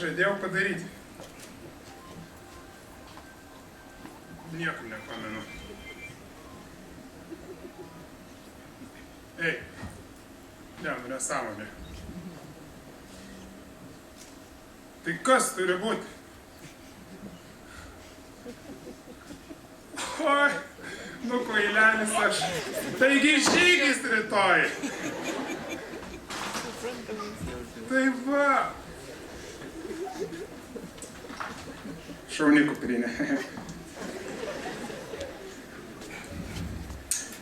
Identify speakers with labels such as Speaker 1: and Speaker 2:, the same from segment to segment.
Speaker 1: žadėjau padaryti? Niekam nepamenu. Ei, nesąmonė. Tai kas turi būti? Oi, nu kvailelis aš. Taigi žygis rytoj. Tai va. Šauni kuprinė.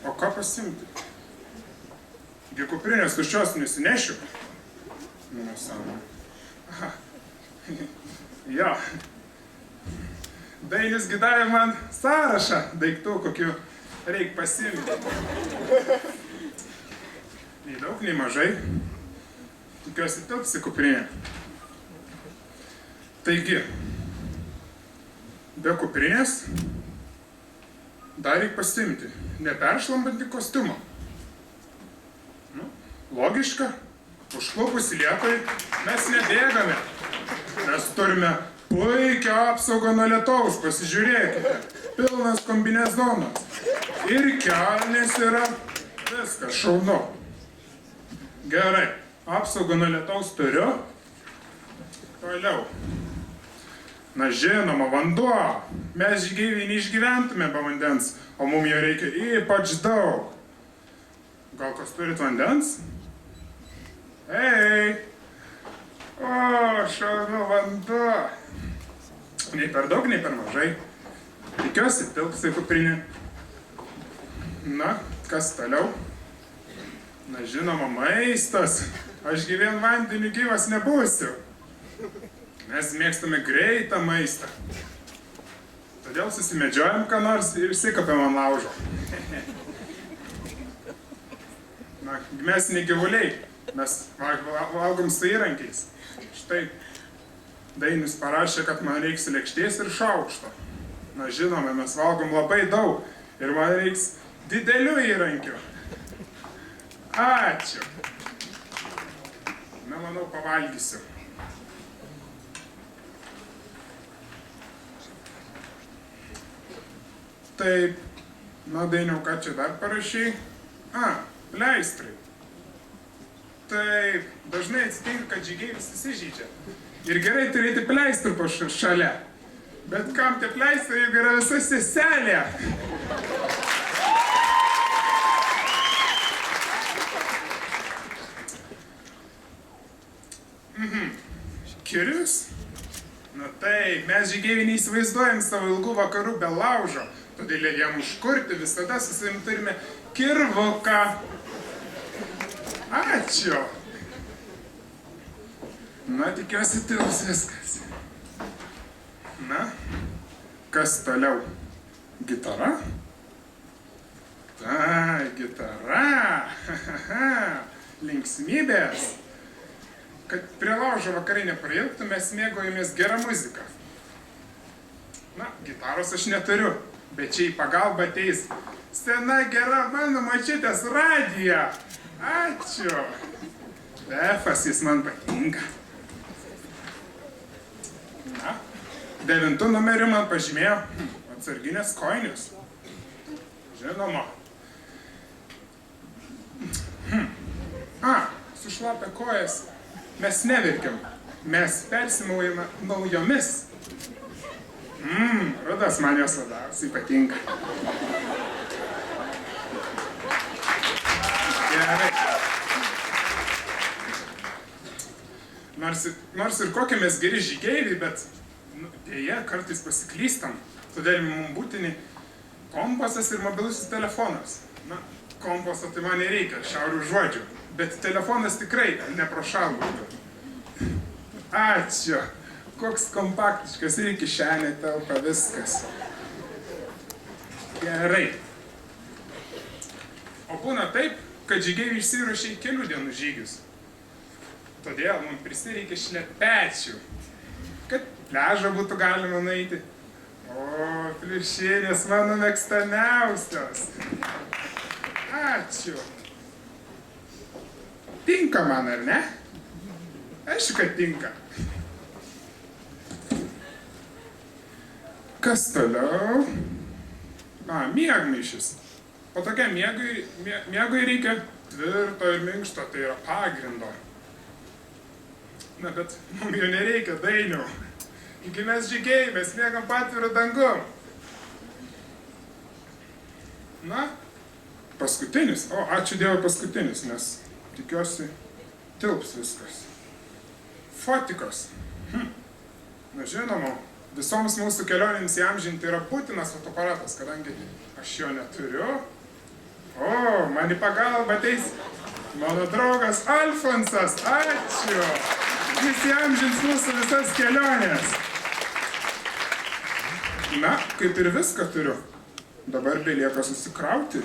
Speaker 1: O ką pasimti? Gi kuprinės tuščios nesinešiu. Nu, nesąmonė. Aha. Jo. Dainis gi davė man sąrašą daiktų, kokių reik pasimti. Nei daug, nei mažai. Tikiuosi tilps į kuprinę. Taigi, be kuprinės dar reik pasimti neperšlampantį kostiumą. Nu, logiška. Užklupus lietui mes nebėgame. Mes turime puikią apsaugą nuo lietaus, pasižiūrėkite. Pilnas kombinezonas. Ir kelnės yra. Viskas šaunu. Gerai, apsaugą nuo lietaus turiu. Toliau. Na žinoma, vanduo. Mes žygeiviai neišgyventume be vandens, o mums jo reikia ypač daug. Gal kas turit vandens? Ei! O, šaunu vanduo. Nei per daug, nei per mažai. Tikiuosi, tilps į kuprinę. Na, kas toliau? Na, žinoma, maistas. Aš gi vien vandeniu gyvas nebūsiu. Mes mėgstame greitą maistą. Todėl susimedžiojam ką nors ir išsikapėm ant laužo. Na, mes ne gyvuliai. Mes valgom su įrankiais. Štai, Dainis parašė, kad man reiks lėkštės ir šaukšto. Na, žinoma, mes valgom labai daug ir man reiks didelių įrankių. Ačiū. Na, manau, pavalgysiu. Taip, na, Dainiau, ką čia dar parašai? Pleistrai. Taip, dažnai atsitinka, kad žygeivis įsižydžia. Ir gerai turėti pleistrų po šalia. Bet kam tie pleistrai, jeigu yra visa seselė? Kirius? Na taip, mes žygeiviai neįsivaizduojam savo ilgų vakarų be laužo. Todėl jam užkurti visada su savim turime kirvuką. Ačiū. Na, tikiuosi tilps viskas. Na, kas toliau? Gitara? Gitara. Linksmybės. Kad prie laužo vakarai neprailgtų, mes mėgaujamės gerą muziką. Na, gitaros aš neturiu, bet čia į pagalbą ateis sena gera mano močiutės radija. Ačiū. Efas, jis man patinka. Na, 9 numeriu man pažymėjo atsarginės kojinės. Žinoma. Sušlapę kojas. Mes neverkiam. Mes persimaujame naujomis. Rudas man jos labiausiai patinka. Gerai. Nors ir kokie mes geri žygeiviai, bet dėja kartais pasiklystam. Todėl mums būtini kompasas ir mobilusis telefonas. Na, kompaso tai man nereikia, šiaurių žodžių. Bet telefonas tikrai neprošal būtų. Ačiū. Koks kompaktiškas ir į kišenę telpa viskas. Gerai. O būna taip, kad žygeiviai išsiruošia į kelių dienų žygius. Todėl mums prisireikia šlepečių, kad pliažą būtų galima nueiti. O, pliušinės mano mėgstamiausios. Ačiū. Tinka man, ar ne? Aišku, kad tinka. Kas toliau? Miegmaišis. O tokia miegui reikia tvirto ir minkšto, tai yra pagrindo. Na, bet mums jo nereikia, Dainiau. Iki mes žygiai, mes miegam patvirą dangum. Na, paskutinis. O, ačiū Dievui paskutinis, nes tikiuosi tilps viskas. Fotikos. Na, žinoma, visoms mūsų kelionėms įamžinti yra būtinas fotoaparatas, kadangi aš jo neturiu. O, man į pagalbą ateis mano draugas Alfonsas. Ačiū. Jis įamžins mūsų visas kelionės. Na, kaip ir viską turiu. Dabar belieka susikrauti.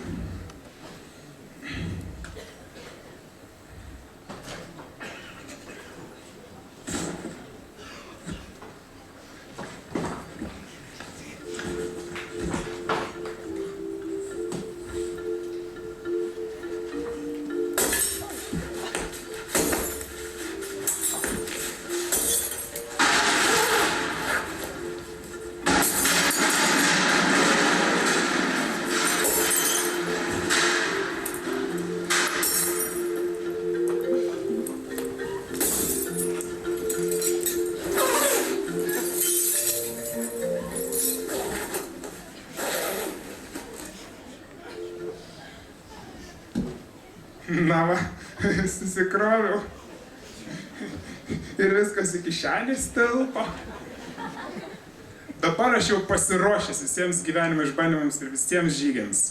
Speaker 1: Na va, susikroviau. Ir viskas į kišenės telpa. Dabar aš jau pasiruošęs visiems gyvenimo išbandymams ir visiems žygiams.